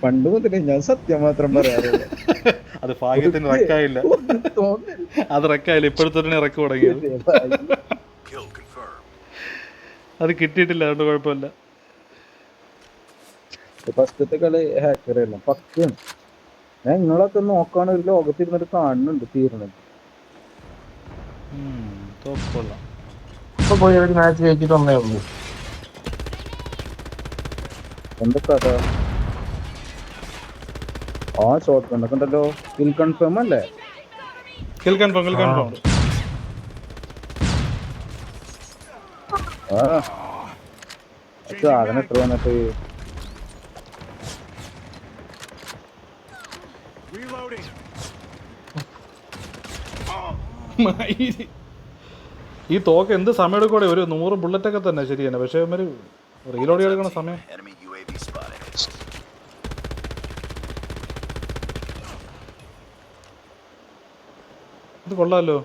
പണ്ട് മുതലേ ഞാൻ സത്യം മാത്രം പറയാറുള്ളൂ. അത് ഭാഗ്യത്തിന് റെക്കായില്ല. അത് റെക്കായില്ല, ഇപ്പോഴത്തെ റെക്ക് തുടങ്ങിയത്. അത് കിട്ടിയിട്ടില്ല, അതുകൊണ്ട് കുഴപ്പമില്ല. ഫസ്റ്റത്തെ കളി ഹാക്കറല്ല, പക്കയാണ്. ഞാൻ നിങ്ങളൊക്കെ നോക്കാണ്, ഒരു ലോകത്തിരുന്നിട്ട് കാണുന്നുണ്ട് തീർന്നത്. ഇപ്പൊ പോയി ഒരു മാച്ച് ജയിച്ചിട്ട് വന്നേ ഉള്ളൂ. എന്താ കഥ? ആ ഷോട്ട് കണ്ടൊക്കെ ഉണ്ടല്ലോ. കിൽ കൺഫേം അല്ലേ? Kill confirm. ആ സാധനം എത്ര വന്നിട്ട് ഈ തോക്ക് എന്ത് സമയം എടുക്കൂടെ? ഒരു 100 ബുള്ളറ്റൊക്കെ തന്നെ ശരിയാണ്, പക്ഷെ ഒരു റീലോഡ് എടുക്കണ സമയം. ഇത് കൊള്ളാലോ.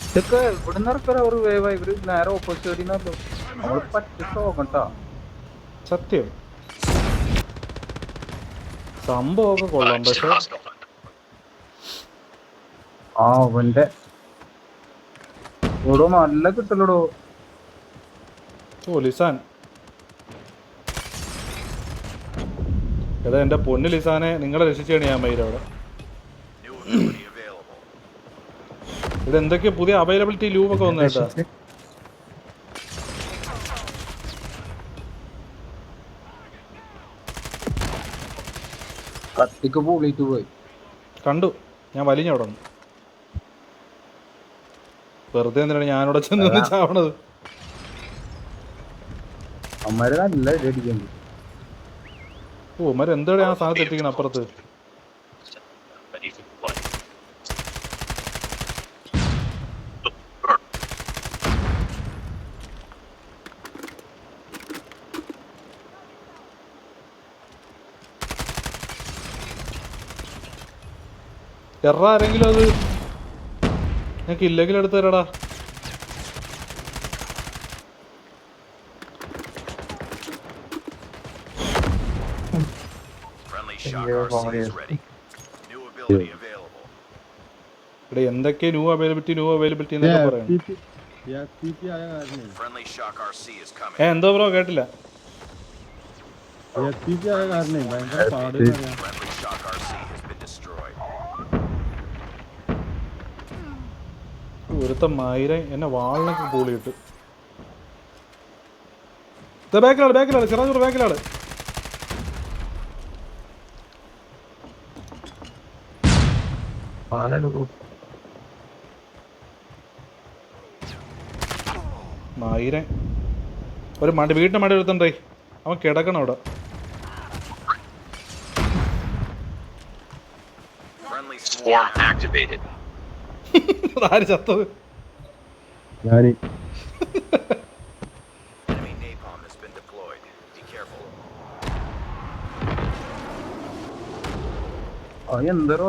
ഇതൊക്കെ ഇവിടെ നിറക്കാറ് ഒരു വേവായി. ഇവര് നേരെ ഓപ്പോസിറ്റ് നമ്മള് പറ്റിട്ട് നോക്കട്ടാ. സത്യം സംഭവമൊക്കെ കൊള്ളാം, പക്ഷെ ആ അവന്റെ ഇവിടെ നല്ല കിട്ടലോ. ഓ ലിസാൻ, ഏതാ എന്റെ പൊന്ന് ലിസാനെ, നിങ്ങളെ രക്ഷിച്ചാണ് ഞാൻ മൈര. അവിടെ ഇവിടെ എന്തൊക്കെയോ പുതിയ അവൈലബിലിറ്റി ലൂബൊക്കെ വന്നു കേട്ടാ. കത്തിക്ക് പൂളിട്ട് പോയി കണ്ടു, ഞാൻ വലിഞ്ഞ അവിടെ നിന്ന്. വെറുതെ എന്തിനാണ് ഞാനിവിടെ ചെന്ന് ചാവണത്? അമ്മര് നല്ല അടിക്കണ്ട്. ഓ മര എന്താണ് ആ സാധനത്ത് എത്തിക്കണം അപ്പുറത്ത്. ആരെങ്കിലും അത് ഞങ്ങൾക്ക് ഇല്ലെങ്കിലും എടുത്ത് തരാടാ. ഇവിടെ എന്തൊക്കെ ന്യൂ അവൈലബിലിറ്റി എന്നൊക്കെ പറയാം. എന്തോ ബ്രോ കേട്ടില്ല. ഒരുത്ത മയിര എന്നെ വാളിനൊക്കെ കൂളിയിട്ട്. ബാക്കിലാണ് ചെറാച്ചൂർ ബാക്കിലാണ്. മയിര ഒരു വീട്ടിന്റെ മടി എടുത്തണ്ടേ, അവൻ കിടക്കണം അവിടെ. ആര് ചത്തത്? എന്തോ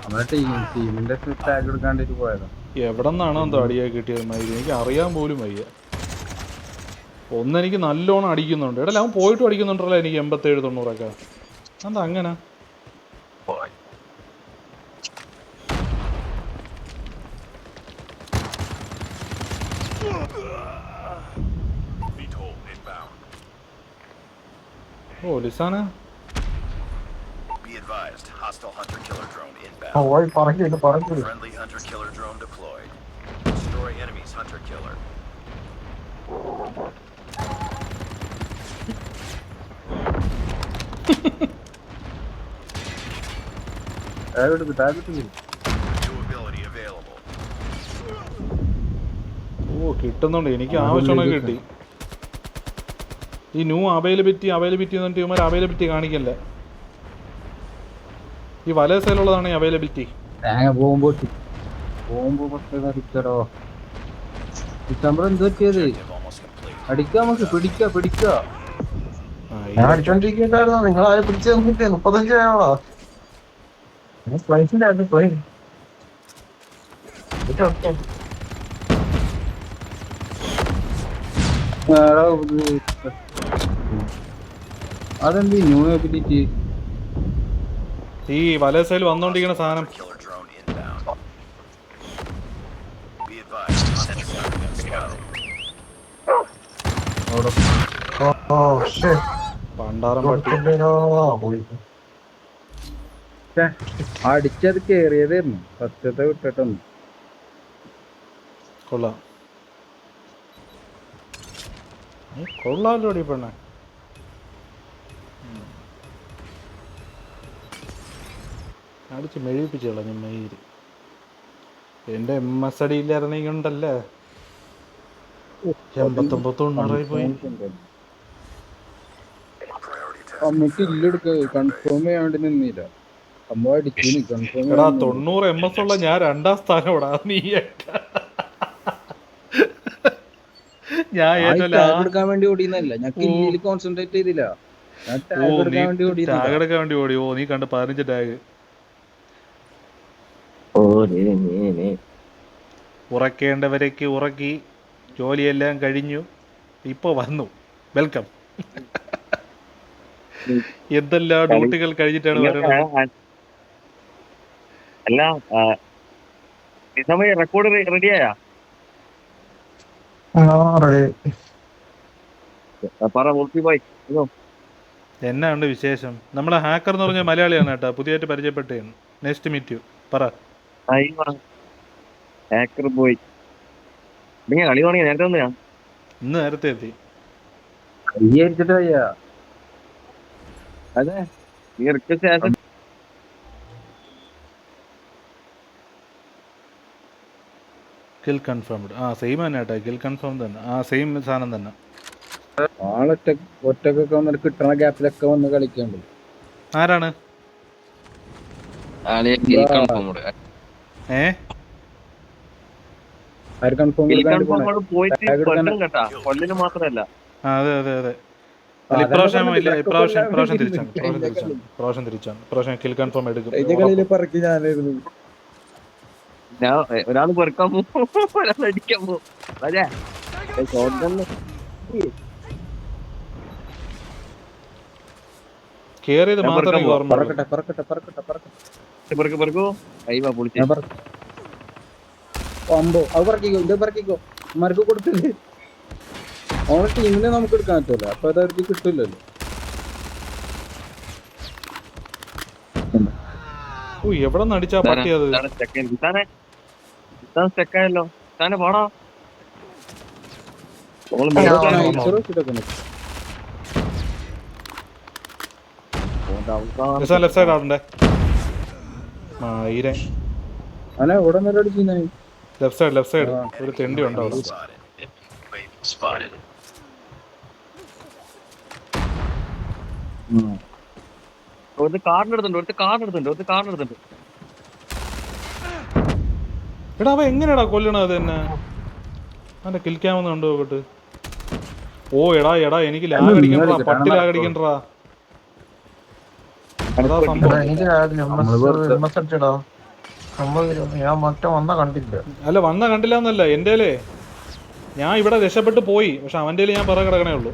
നമ്മുടെ ടീമിന്റെ ടാഗ് എടുക്കാണ്ടിട്ട് പോയതാ. എവിടെ നിന്നാണോ എന്തോ അടിയായി കിട്ടിയത് മയില്, എനിക്ക് അറിയാൻ പോലും വയ്യ. ഒന്നെനിക്ക് നല്ലോണം അടിക്കുന്നുണ്ട്. എടാ അവൻ പോയിട്ടും അടിക്കുന്നുണ്ടല്ലോ എനിക്ക് 87-90 എന്താ അങ്ങനെ? ഓ ലിസാന ഓ കിട്ടുന്നുണ്ട്, എനിക്ക് ആവശ്യമുണ്ടെങ്കിൽ കിട്ടി. ഈ ന്യൂ അവൈലബിലിറ്റി എന്നിട്ട് ഇവന്മാർ അവൈലബിലിറ്റി കാണിക്കല്ലേ. ഈ വല സൈലുള്ളതാണ് ഈ അവൈലബിലിറ്റി. എന്ത് പറ്റിയത്? അടിക്കാം, നമുക്ക് പിടിക്കാം. ഞാൻ അടിച്ചോണ്ടിരിക്കുന്നുണ്ടായിരുന്നു, നിങ്ങൾ ആരെ പിടിച്ചു തന്നിട്ട് 35 ആണോ? ഫ്ലൈറ്റിന്റെ അത് പോയി അതെന്ത് ന്യൂ എബിലിറ്റി? ഈ വല സൈഡിൽ വന്നോണ്ടിരിക്കുന്ന സാധനം. പണ്ടാരം പട്ടി. അടിച്ചത് കേറിയതായിരുന്നു സത്യത്തെ വിട്ടിട്ടൊന്നും. കൊള്ളാം. കൊള്ളാമല്ലോ അടി പെണ്ണെ. അടിച്ച് മെഴുകിപ്പിച്ച് കളഞ്ഞു മയില്. എൻ്റെ MS അടിയില്ലായിരുന്നെങ്കിൽ ഉണ്ടല്ലേ 89 പോയി. അമ്മക്ക് ഇല്ലെടുക്ക കൺഫേം ചെയ്യാണ്ട് നിന്നില്ല. അമ്മ അടിച്ചു കൺഫേം. എടാ 90 MS ഉള്ള ഞാൻ 2ാം സ്ഥാനം ഇടാ. നീ ഞാൻ എടുക്കാൻ വേണ്ടി ഓടിയെന്നല്ല, ഞാൻ കില്ലിൽ കോൺസെൻട്രേറ്റ് ചെയ്തില്ല. ഞാൻ ടാഗ് എടുക്കാൻ വേണ്ടി ഓടിയെന്നല്ല. ടാഗ് എടുക്കാൻ വേണ്ടി ഓടി. ഓ നീ കണ്ട് 15 ടാഗ്. ഉറക്കേണ്ടവരേക്ക് ഉറക്കി, ജോലിയെല്ലാം കഴിഞ്ഞു, ഇപ്പൊ വന്നു. വെൽക്കം. എന്തെല്ലാം ഡ്യൂട്ടികൾ കഴിഞ്ഞിട്ടാണ് വരുന്നത്. അല്ല സമയം റെക്കോർഡ് റെഡിയായാ? പറ പോയി. എന്നാ ഉണ്ട് വിശേഷം? നമ്മളെ ഹാക്കർ എന്ന് പറഞ്ഞ മലയാളിയാണ് കേട്ടോ, പുതിയതായിട്ട് പരിചയപ്പെട്ടതാണ്. Next meet you. പറ. ഹാക്കർ പോയി കളി തുടങ്ങി നേരത്തെ വന്നയാ? ഇന്ന് നേരത്തെ എത്തി. അതെ നീ റിക്വസ്റ്റ് കിൽ കൺഫേംഡ്. ആ സെയിം തന്നെ കേട്ടോ, കിൽ കൺഫേം തന്നെ. ആ സെയിം സാധനം തന്നെ. ഒറ്റക്കൊക്കെ വന്നിട്ട് കിട്ടണ ഗ്യാപ്പിലൊക്കെ വന്ന് കളിക്കണ്ട്. ആരാണ്? കൊല്ലിന് മാത്രല്ല. അതെ അതെ അതെ. ഇപ്രാവശ്യം തിരിച്ചാണ് കിൽ കൺഫേം എടുക്കും. ഞാൻ ഒരാൾ പെറുക്കാൻ പോകും, ഒരാൾ അടിക്കാൻ പോകും. അതെ കേറിയത് മാത്രമേ ഓർമ്മ. മരക്ക് കൊടുത്തില്ലേ ഓണ ടീമിനെ നമുക്ക് എടുക്കാൻ പറ്റില്ല. അപ്പൊ അത് അവർക്ക് കിട്ടില്ലല്ലോ. എവിടെ നിന്ന് അടിച്ചാ പറ്റിയത്? സ്റ്റക്കായല്ലോ താനെ പാടാ. ലെഫ്റ്റ് സൈഡ് ആവണ്ടേ? ലെഫ്റ്റ് സൈഡ് ഒരു തെണ്ടി ഉണ്ടോ? ഒരു കാറിനെടുത്തുണ്ട്. എടാ അവ എങ്ങനെയാടാ കൊല്ലണത് തന്നെ? അവന്റെ കിൽക്കാമെന്ന് കണ്ടു നോക്കട്ട്. ഓ എടാ എനിക്ക് ലാഗ് അടിക്കണ്ടാ, പട്ടി ലാഗ് അടിക്കണ്ടാ. അതാ സംഭവം. അല്ല വന്ന കണ്ടില്ല എന്നല്ല, എന്തേലേ ഞാൻ ഇവിടെ രക്ഷപ്പെട്ട് പോയി, പക്ഷെ അവൻ്റെ ഞാൻ പിറകെ കിടക്കണേ ഉള്ളൂ.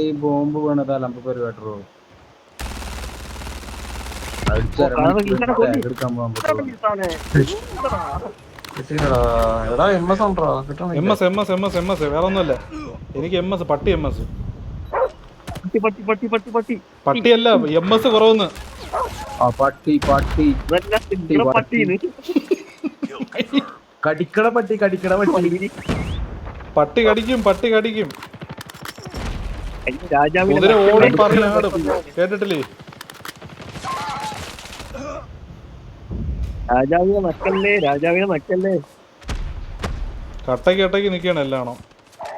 ഈ ബോംബ് വീണത് അലമ്പ് പരിപാടി എടുക്കാൻ പോകാൻ വേറെ ഒന്നുമല്ല, എനിക്ക് MS പട്ടി MS പട്ടിയല്ല MS കുറവെന്ന്. പട്ടി കടിക്കണ പട്ടി കടിക്കും. കുതിര ഓടി പറഞ്ഞാടും, കേട്ടിട്ടില്ലേ? രാജാവിനെ നക്കല്ലേ. കട്ടയ്ക്ക് നിൽക്കുകയാണ് എല്ലാണോ.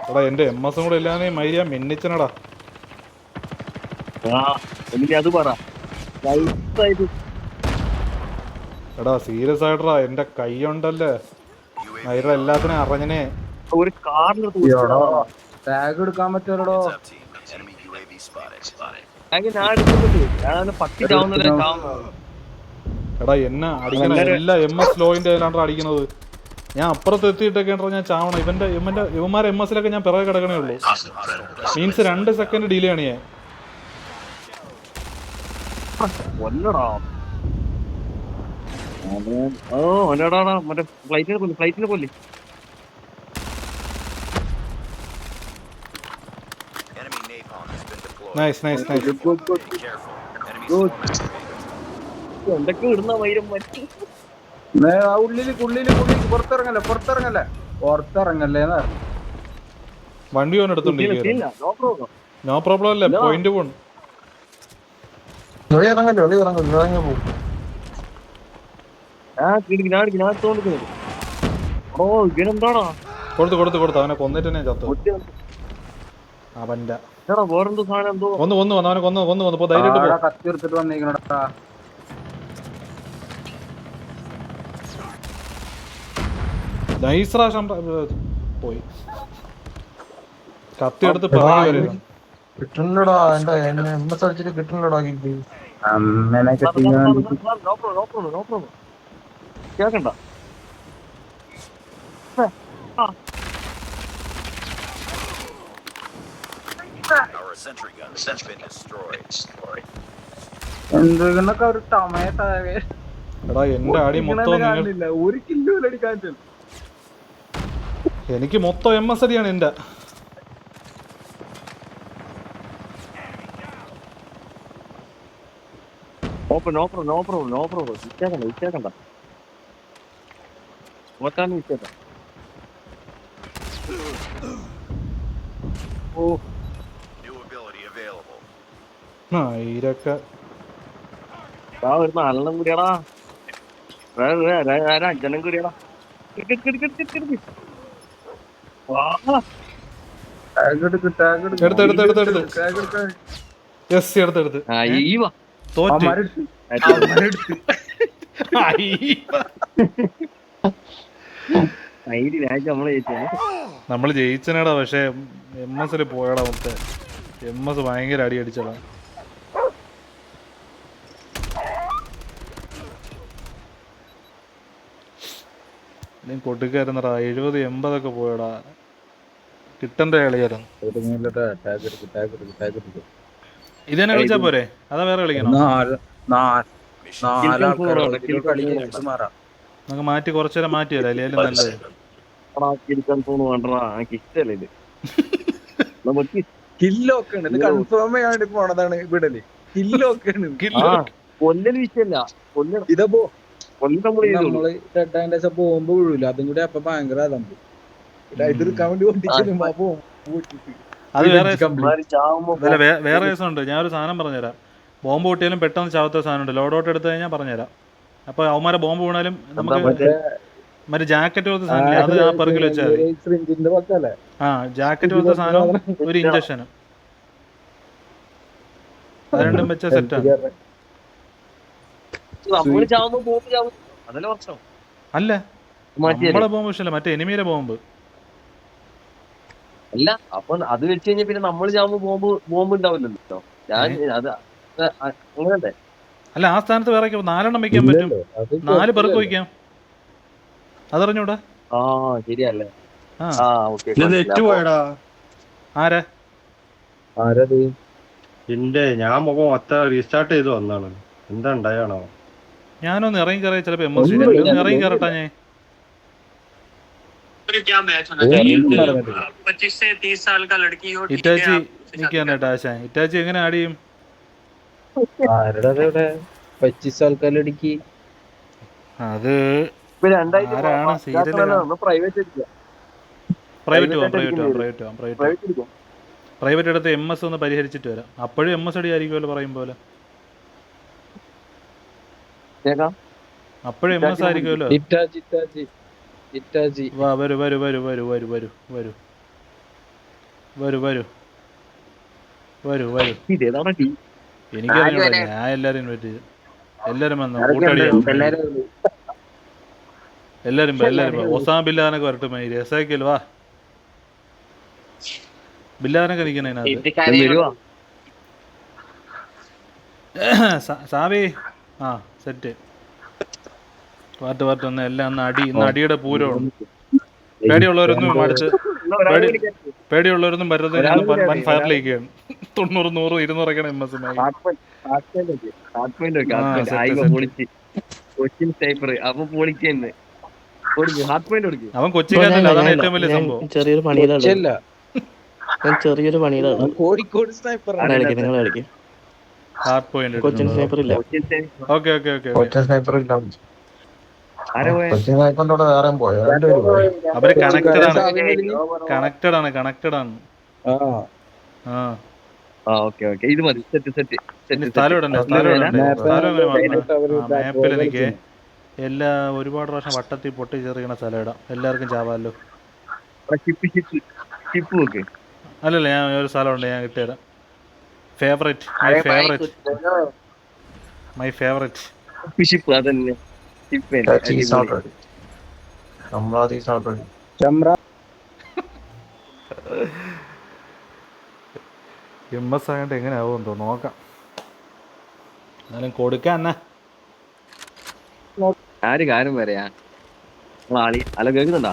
എടാ എന്റെ MS കൂടെ എല്ലാനേയും മൈരിയ മിന്നിച്ചനടാ. അത് പറ നൈസായിട്ട് എടാ സീരിയസ് ആയിട്ടാ എന്റെ കൈ ഉണ്ടല്ലേ നൈറ എല്ലാത്തിനും അറിഞ്ഞനെ. ഒരു കാറിലെടുത്ത് ടാഗ് എടുക്കാൻ പറ്റുമല്ലോ. ഞാൻ എടുക്കുന്നുണ്ട്. ഞാൻ പട്ടി ചാവുന്നവരെ ചാവുന്നത്. എടാ എന്നെ അടിക്കണ എല്ലാ MS ലോയിന്റെ കയ്യിലാണ്ടാ അടിക്കണത്. ഞാൻ അപ്പുറത്ത് എത്തിയിട്ടൊക്കെ ഞാൻ ചാവണം. ഇവന്മാരെ MS-ലൊക്കെ ഞാൻ പിറകെ കിടക്കണേ ഉള്ളൂ. മീൻസ് 2 സെക്കൻഡ് ഡിലേ ആണ് ഞാൻ. കൊല്ലടാ ഒന്നടാ മറ്റേ ഫ്ലൈറ്റിനെ കൊല്ലി. Nice nice nice. എന്തൊക്കെ ഇടുന്ന വൈരം മറ്റു ഉള്ളില് പുറത്തിറങ്ങല്ലേ വണ്ടി ഓൻ എടുത്തോണ്ടിരിക്കുകയായിരുന്നു. നോ പ്രോബ്ലം അല്ലേ, പോയിന്റ് പോൺ. ഇറങ്ങി പോകും. ഓ ഇവനെന്താടാ കൊടുത്ത് അവനെ കൊന്നിട്ട് തന്നെ ചത്തു അവന്റെ. വേറെന്തോ സാധനം എന്തോ വന്നു അവനെ കൊന്നു പോ, ധൈര്യമായിട്ട് പോ. കത്തി എടുത്തിട്ട് വന്നേക്കണടാ. നൈസ് പോയി. കത്തി എടുത്ത് പിറകെ വരും. കിട്ടണല്ലോടാ എന്റെ MS അടിച്ചിട്ട് കിട്ടണല്ലോടാ കിട്ടി. അമ്മനെ കേക്കണ്ട. എന്തൊക്കെ ഒരു ടമേട്ടാവേ. എടാ എന്റെ അടി മൊത്തം ഒരു കില്ലോ അടിക്കാൻ. എനിക്ക് മൊത്തം MS അടിയാണ് എന്റെ. ഓപ്പൺ വിച്ചേക്കണ്ട ഓട്ടാന്ന് വിച്ചേക്ക. ഓ ഇരൊക്കെ വരുന്ന അല്ലെന്നും കൂടിയാടാ, അഞ്ചെണ്ണം കൂടിയാടാ. എടുത്ത് തോറ്റ്. നമ്മള് ജയിച്ചനടാ, പക്ഷെ MS-ല് പോയടാ മൊത്തം. MS ഭയങ്കര അടി അടിച്ചടാ. കൊടുക്കായിരുന്നടാ 70-80 ഒക്കെ പോയടാ. കിട്ടണ്ട കളിയായിരുന്നു. ഇതന്നെ കളിച്ചാ പോരെ, അതാ വേറെ കളിക്കണോ? നമുക്ക് മാറ്റി കുറച്ചേരം മാറ്റി വരാം. അല്ലേലും നല്ലത്. കൊല്ലൽ വിഷയല്ല, ഇതപ്പോ നമ്മള് പോകുമ്പോ വീഴൂല. അതും കൂടി അപ്പൊ ഭയങ്കര ഇതെടുക്കാൻ വേണ്ടി അത് വേറെ കേസുണ്ട്. ഞാനൊരു സാധനം പറഞ്ഞുതരാം. ബോംബ് പൊട്ടിയാലും പെട്ടെന്ന് ചാവത്ത സാധനമുണ്ട്. ലോഡ് ഔട്ട് എടുത്തു കഴിഞ്ഞാൽ പറഞ്ഞുതരാം. അപ്പൊ അവന്മാരെ ബോംബ് വീണാലും നമുക്ക് മറ്റേ ജാക്കറ്റ് പോലത്തെ സാധനം അത് ആ പെറുക്കിൽ വെച്ചാൽ മതി. ആ ജാക്കറ്റ് പോലത്തെ സാധനം ഒരു ഇഞ്ചക്ഷനും അത് രണ്ടും വെച്ച സെറ്റാണ്. അല്ല നമ്മളെ ബോംബ് വിഷയല്ല, മറ്റേ എനിമിയുടെ ബോംബ് അല്ല. അപ്പൊ അത് വെച്ച് കഴിഞ്ഞാൽ പിന്നെ നമ്മൾ ചാവുമ്പോ ബോംബ് ഉണ്ടാവില്ലല്ലോ. അങ്ങനല്ലേ? അല്ല ആ സ്ഥാനത്ത് വേറെ 4 വെക്കാൻ പറ്റും. 4 പെറുക്ക് വയ്ക്കാം. അതറിഞ്ഞൂടാ? ആ ശരിയല്ലേ. ആരത്? ഞാൻ മുഖം മൊത്തം റീസ്റ്റാർട്ട് ചെയ്ത് വന്നാണ്. എന്താ ഉണ്ടായാണോ? ഞാനൊന്ന് ഇറങ്ങി കയറിയ ചിലപ്പോ MS ഇറങ്ങി കയറട്ടാ. ഞാൻ ഇറ്റാച്ചി നിക്കാനായിട്ട് ആശാൻ. ഇറ്റാച്ചി എങ്ങനെ ആഡ് ചെയ്യും? അത് ആരാണ് സീരിയൽ? പ്രൈവറ്റ് എടുത്ത് MS ഒന്ന് പരിഹരിച്ചിട്ട് വരാം. അപ്പോഴും MS അടി ആയിരിക്കുമല്ലോ പറയും പോലെ. അപ്പോഴും MS ആയിരിക്കുമല്ലോ. എനിക്കറിഞ്ഞൂടാ, ഞാൻ എല്ലാരും ഇൻവൈറ്റ് ചെയ്തു. എല്ലാരും വന്നു കൂട്ടടിയാവും. എല്ലാരും ഒസാമ ബില്ലാനൊക്കെ വരട്ടെ. മൈ രസാക്കിയൽ വാ. ബില്ലാനൊക്കെ നിൽക്കുന്നതിനകത്ത് സാവി. ആ സെറ്റ് വാറ്റ് ഒന്ന് എല്ലാം ഇന്ന് അടിയുടെ പൂരമാണ്. പേടിയുള്ളവരൊന്നും അടുത്ത് പേടിയുള്ളവരൊന്നും വരുന്നത് വൻ ഫയറിലേക്കാണ്. 90, 100, 200 MS. അവൻ കൊച്ചിക്കാരല്ല, അതാണ് ഏറ്റവും വലിയ സംഭവം. ചെറിയൊരു പണിയിലാണ്. കോഴിക്കോട് സ്നൈപ്പർ നിങ്ങൾ കളിക്കും. Hard point. കൊച്ചിൻ സ്നൈപ്പർ ഇല്ല. ഓക്കെ കൊച്ചിൻ സ്നൈപ്പർ ഇല്ല. അവര് കണക്റ്റഡ് ആണ്. ഇത് മതി. സ്ഥലം ഇടണ്ടേ? മാപ്പില് നിൽക്കേ എല്ലാ ഒരുപാട് പ്രാവശ്യം വട്ടത്തിൽ പൊട്ടി ചെറിയണ സ്ഥലം ഇടാം. എല്ലാവർക്കും ചാവാല്ലോ. അല്ലല്ല, ഞാൻ ഒരു സ്ഥലമുണ്ട്, ഞാൻ കിട്ടിയതരാം. മൈ ഫേവറേറ്റ് MS ആയിട്ട് എങ്ങനെ ആവുമെന്തോ നോക്കാം. എന്നാലും കൊടുക്കാൻ എന്നാ. ആര് കാര്യം പറയാ? അല്ല കേൾക്കുന്നുണ്ടോ?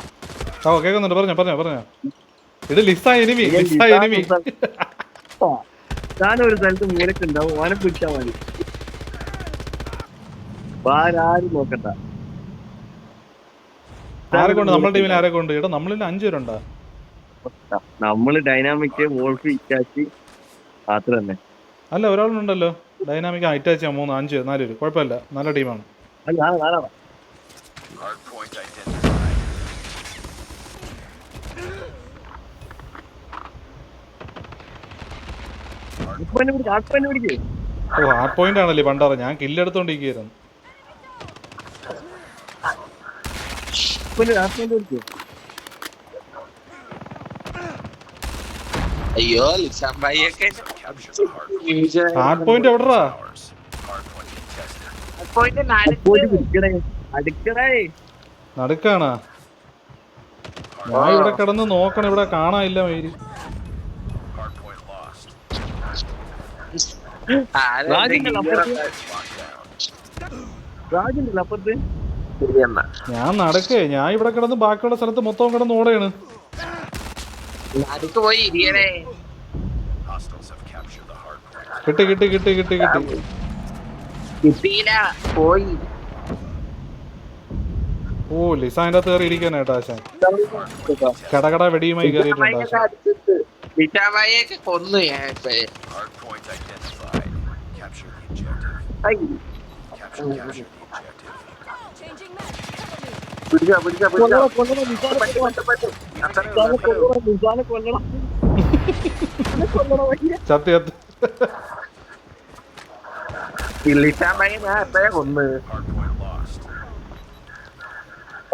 ഓ കേൾക്കുന്നുണ്ട്. പറഞ്ഞോ. ഇത് ലിസ്സായ എനിമി. ഞാനൊരു സ്ഥലത്ത് മൂലക്കുണ്ടാവും, ഓനെ പിടിച്ചാ മതി. ആരും നോക്കണ്ട. ആരെ കൊണ്ട്? നമ്മുടെ ടീമിൽ ആരെ കൊണ്ട്? ഇവിടെ നമ്മളിൽ 5 പേരുണ്ടോ? നമ്മള് ഡൈനാമിക്, വോൾഫ്, ഇറ്റാച്ചി അത്ര തന്നെ. അല്ല, ഒരാളുണ്ടല്ലോ ഡൈനാമിക്. ഇറ്റാച്ചി 3, 5, 4 പേര്. കുഴപ്പമില്ല, നല്ല ടീമാണ്. ഓ, ഹാർഡ് പോയിന്റ് ആണല്ലേ പണ്ടാറ. ഞാൻ കില്ലെടുത്തോണ്ടിരിക്കുന്നു. അയ്യോ, ഹാർഡ് പോയിന്റ് എവിടെടാ? നടുക്കാണാ? ഞാൻ ഇവിടെ കിടന്ന് നോക്കണം, ഇവിടെ കാണാനില്ല മയില്. ഞാൻ നടക്കേ, ഞാൻ ഇവിടെ കിടന്ന് ബാക്കിയുള്ള സ്ഥലത്ത് മൊത്തം കിടന്ന് ഓടയാണ്. കിട്ടി. ഓ, ലിസാന്റെ അകത്ത് കയറി ഇരിക്കാനായിട്ടാ ആശാൻ. കടകട വെടിയുമായി കയറിയിട്ടുണ്ട് ആശാൻ. ചത്ത്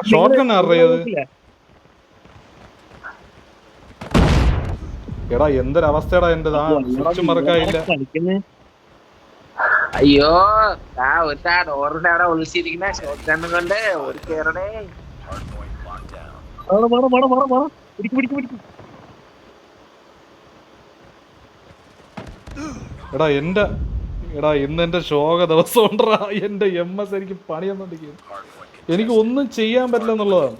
ഷോട്ട് ഗൺ അറിയത്. എടാ എന്തൊരവസ്ഥയടാ എന്റെ. സ്വിച്ച് മറക്കായില്ല. അയ്യോ, ഡോറിന്റെ അവിടെ ഒളിച്ചിരിക്കുന്ന ഷോട്ട് ഗണ്ണ് കൊണ്ട് ഒരു കേറണേ. എടാ ഇന്ന് എന്റെ ശോക ദിവസം ഉണ്ടാ. എന്റെ MS എനിക്ക് പണിയൊന്നുണ്ടിരിക്കുന്നു. എനിക്ക് ഒന്നും ചെയ്യാൻ പറ്റില്ല എന്നുള്ളതാണ്.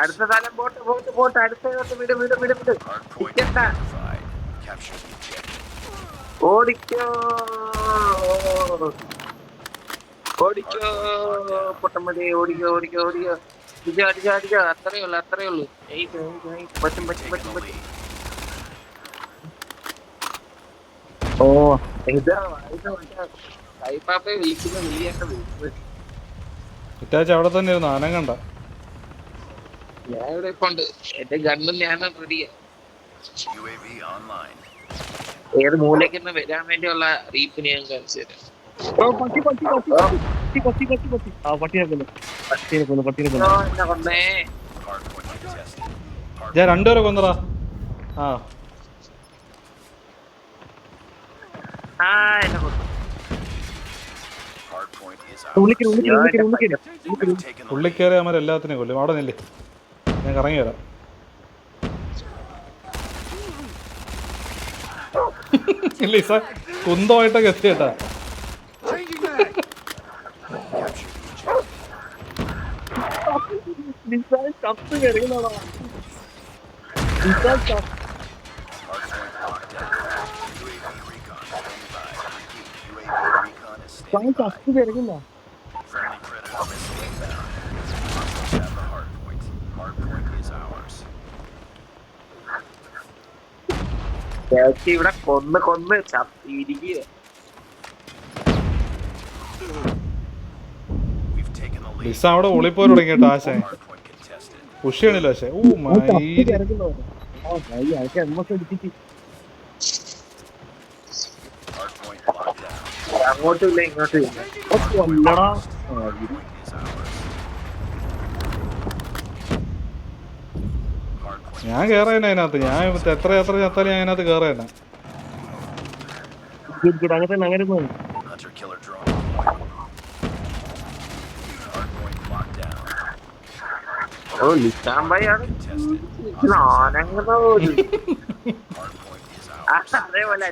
അടുത്ത തലം പോട്ട് അടുത്തോട്ട് വിട്. ഓടിക്കോ പൊട്ടമതി, ഓടിക്കോ. അടിച്ചോ. അത്രേ ഉള്ളൂ. പറ്റും. ഓ, കൈപ്പാപ്പയെ വിളിക്കുന്ന വിളിയേണ്ടത്. ഇറ്റാച്ച് അവിടെ തന്നെ ഇരുന്നു അനങ്ങണ്ട. ഞാൻ ഇവിടെ ഇപ്പൊ ഉണ്ട്. എന്റെ ഗണ്ണും ഞാനും റെഡിയാ. ഏത് മൂലയ്ക്കൊന്ന് വരാൻ വേണ്ടിയുള്ള റീപ്പിന് ഞാൻ കാണിച്ചു തരാം. ആ പട്ടിയെ കൊന്നു. ഓ, എന്നെ കൊന്നേ. ഞാൻ രണ്ടുപേരെ കൊന്നടാ. ആ ആ, എന്നെ കൊന്നു. പുള്ളിക്കേറി അവന്മാരെല്ലാത്തിനെയും കൊല്ലും. അവിടെ നില്ലേ, ഞാൻ കറങ്ങി വരാം. ഇല്ല ഇസ കുന്തമായിട്ടൊക്കെ എത്തിയേട്ടാ. ചേച്ചി ഇവിടെ കൊന്ന് ചത്തിരിക്കുക. ലിസ അവിടെ ഒളിപ്പോയി തുടങ്ങിയിട്ടോ ആശേ. പുഷിയാണല്ലോ ആശേ. ഓ മയില്. അങ്ങോട്ടും ഇല്ല ഇങ്ങോട്ടും ഇല്ല. ഞാൻ കേറാൻ അതിനകത്ത്. ഞാൻ എത്ര ചത്താലും ഞാൻ അതിനകത്ത് കേറാൻ. അങ്ങനെ ഓ, ലിസാമ്പായാണ് ആനങ്ങുന്ന പോലും. അതേപോലെ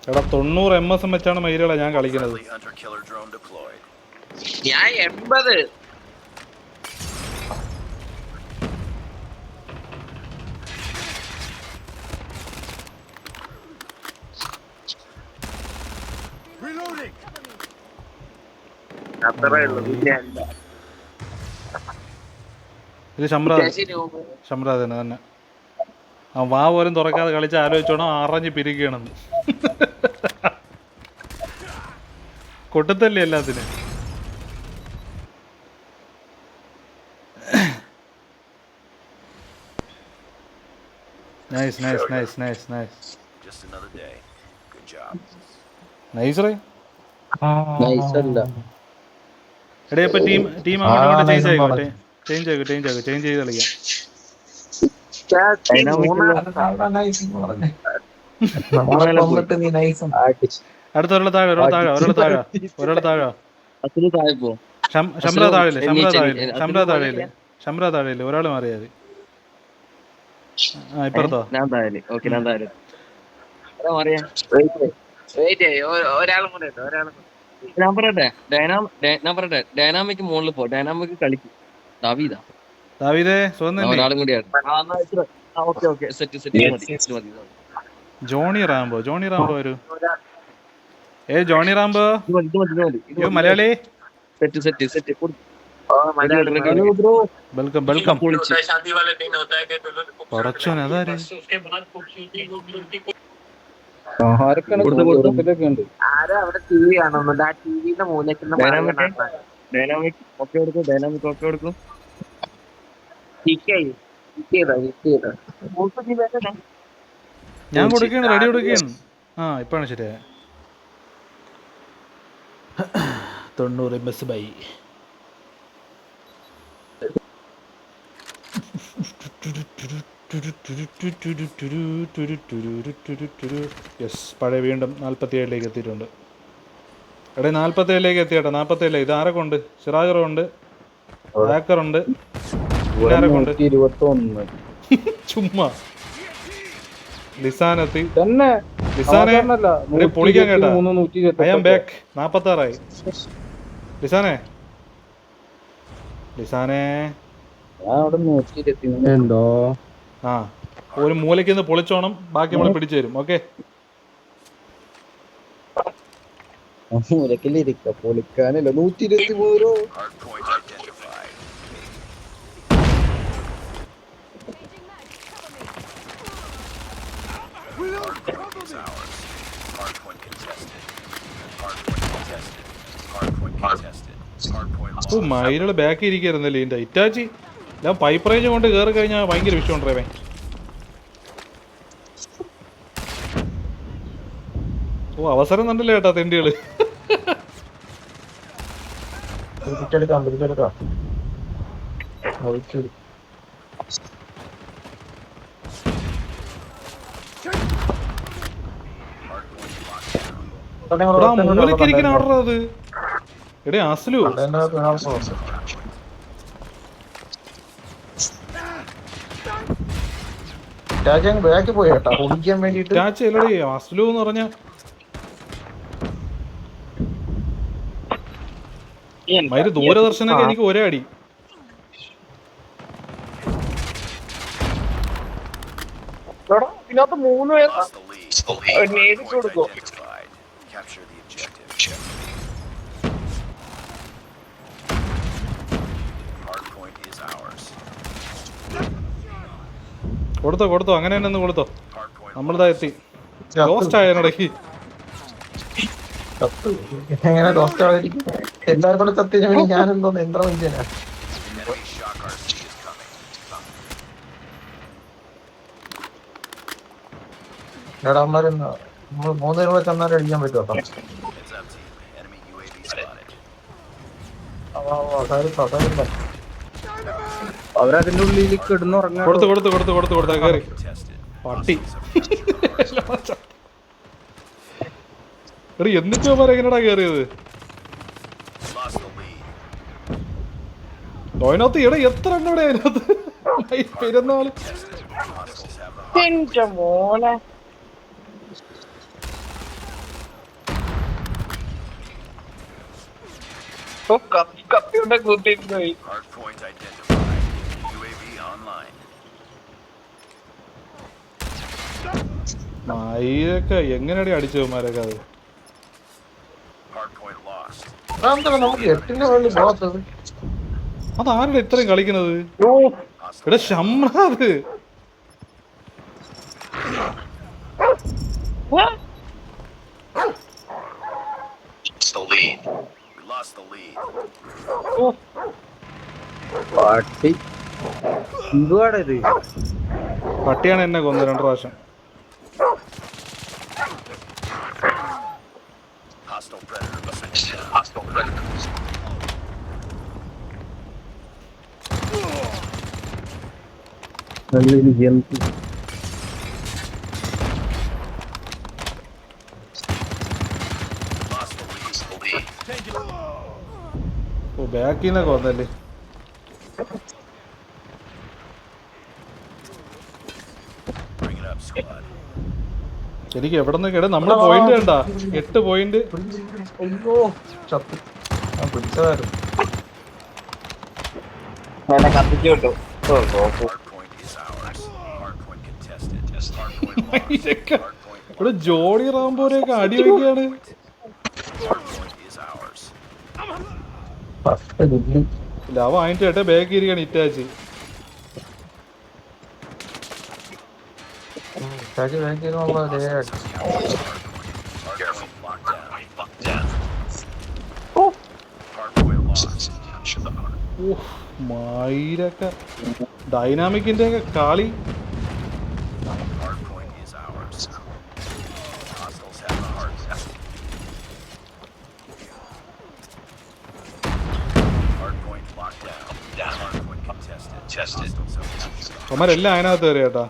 എടാ 90 MS വെച്ചാണ് മയിലുകളെ ഞാൻ കളിക്കുന്നത്. ഞാൻ 80. അത്രേ ഉള്ളൂ. പിന്നെ അല്ല. ഇത് ഷംറാദ് തന്നെ. ആ വാ പോലും തുറക്കാതെ കളിച്ച് ആലോചിച്ചോണം അറിഞ്ഞ് പിരിക്കുകയാണെന്ന്. കൊട്ടത്തല്ലേ എല്ലാത്തിനും. Nice nice nice nice nice nice റേ. എടേ ഇപ്പൊ ടീം അങ്ങോട്ട് ചേഞ്ച് ചെയ്ത് കളിക്കാം. അടുത്ത ഒരാൾ താഴെ ഷംറ താഴെ ഒരാൾ മാറിയാതി. ആ ഇപ്പുറത്തോ ഒരാളും കൂടെ ഉണ്ട്. ഞാൻ പറയട്ടെ ഡൈനാമിക് മുകളിൽ പോ. ഡൈനാമിക് കളിക്കും. ദാവീദേ സ്വന്തം ഒരാളും കൂടിയാണ്. ജോണി റാംബോ വരൂ. Johnny Rambo Malayali. വെൽക്കം പറച്ചോൻ. അതാര് ആരോ അവിടെ TV കാണുന്നുണ്ട്. ആ ടിവിന്റെ മൂലക്കുന്ന ഡൈനാമിക് ഒക്കെ കൊടുക്കും. ഞാൻ കൊടുക്കുകയാണ്, റെഡി കൊടുക്കുകയാണ്. ആ ഇപ്പാണ് ശരിയാ. 90 MS ബൈ. യെസ്, പഴയ വീണ്ടും 47ലേക്ക് എത്തിയിട്ടുണ്ട്. എടേ 47ലേക്ക് എത്തിയേട്ടാ. 47. ഇത് ആരൊക്കെ ഉണ്ട്? സിറാജറുണ്ട്, ഹാക്കറുണ്ട്, ചുമ്മാ ലിസാനെത്തി. ലിസാനെ പൊളിക്കാൻ കേട്ടാ. I am back. 46 ലിസാനെ എന്തോ ആ ഒരു മൂലയ്ക്ക് നിന്ന് പൊളിച്ചോണം. ബാക്കി നമ്മൾ പിടിച്ചു തരും. ഓക്കെ, മൂലക്കിലിരിക്ക പൊളിക്കാനല്ല. 123 രൂപ. മയിലുകള് ബാക്കി ഇരിക്കായിരുന്നല്ലേ ഇതിന്റെ ഇറ്റാച്ചി. ഞാൻ പൈപ്പ് റേഞ്ച് കൊണ്ട് കയറി കഴിഞ്ഞാൽ ഭയങ്കര വിഷയമുണ്ട് റേവേ. ഓ അവസരം കണ്ടില്ല കേട്ടാ തെണ്ടികള്. മൂലക്കിരിക്കുന്ന ഓർഡർ അത്. എടേ അസ്ലു ബാക്കി പോയി കേട്ടാ കുടിക്കാൻ വേണ്ടിട്ട്. അല്ലടേ അസ്ലു എന്ന് പറഞ്ഞ മയില് ദൂരദർശനൊക്കെ എനിക്ക് ഒരേ അടി. ഇതിനകത്ത് 3 പേര് നേരിട്ട് കൊടുക്കും. കൊടുത്തോ അങ്ങനെ തന്നെ ഒന്ന് കൊടുത്തോ. നമ്മളിതാ എത്തി. ലോസ്റ്റ് ആയതിനിടയ്ക്ക് എങ്ങനെ ദോസ്തായിരിക്കും എല്ലാവരും കൂടെ സത്യം. ഞാനെന്തോന്ന് യന്ത്ര മനുഷ്യനാ. അമ്മമാരെന്നാ നമ്മൾ 3 പേരും കൂടെ ചെന്നാലും അടിക്കാൻ പറ്റുമോ? അവരതിന്റെ ഉള്ളിൽ കിടന്നുറങ്ങാൻ കൊടുത്തു കേറി പട്ടി. എടാ എന്നിട്ട് അവന്മാരെ എങ്ങനെയാ കേറിയത്? അതിനകത്ത് എടാ എത്ര എണ്ണം ഇവിടെ അതിനകത്ത് പെരുന്നാള്. മോനെ കത്തിയുടെ കൂട്ടിട്ട് പോയി. മയിലൊക്കെ എങ്ങനെയാടി അടിച്ചവന്മാരൊക്കെ അത്. നമുക്ക് 8ന്റെ മുകളിൽ പോകാത്തത്. അതാരുടെ ഇത്രയും കളിക്കുന്നത്? ഇവിടെ ഷംനാഥ് പാട്ടി എന്തുവാടാ ഇത്? പട്ടിയാണ് എന്നെ കൊന്നത് 2 പ്രാവശ്യം. ഓ ബാക്കിൽ നിന്നൊക്കെ വന്നല്ലേ. എനിക്ക് എവിടെ നിന്ന് കേടാ നമ്മള് പോയിന്റ് വേണ്ട 8 പോയിന്റ്. അയ്യോ ചത്തു. ഞാൻ പിടിച്ചതായിരുന്നു. കത്തിച്ചു കിട്ടും. ഇവിടെ ജോഡി റാംബോരെയൊക്കെ അടി വയ്ക്കാണ്. ലവ വാങ്ങിട്ട് കേട്ടെ ബാക്ക് ഇരിക്കാണ് ഇറ്റാച്ച്. മയിലൊക്കെ ഡൈനാമിക്കിന്റെ ഒക്കെ കളി. അവന്മാരെല്ലാം അതിനകത്ത് കയറി കേട്ടാ.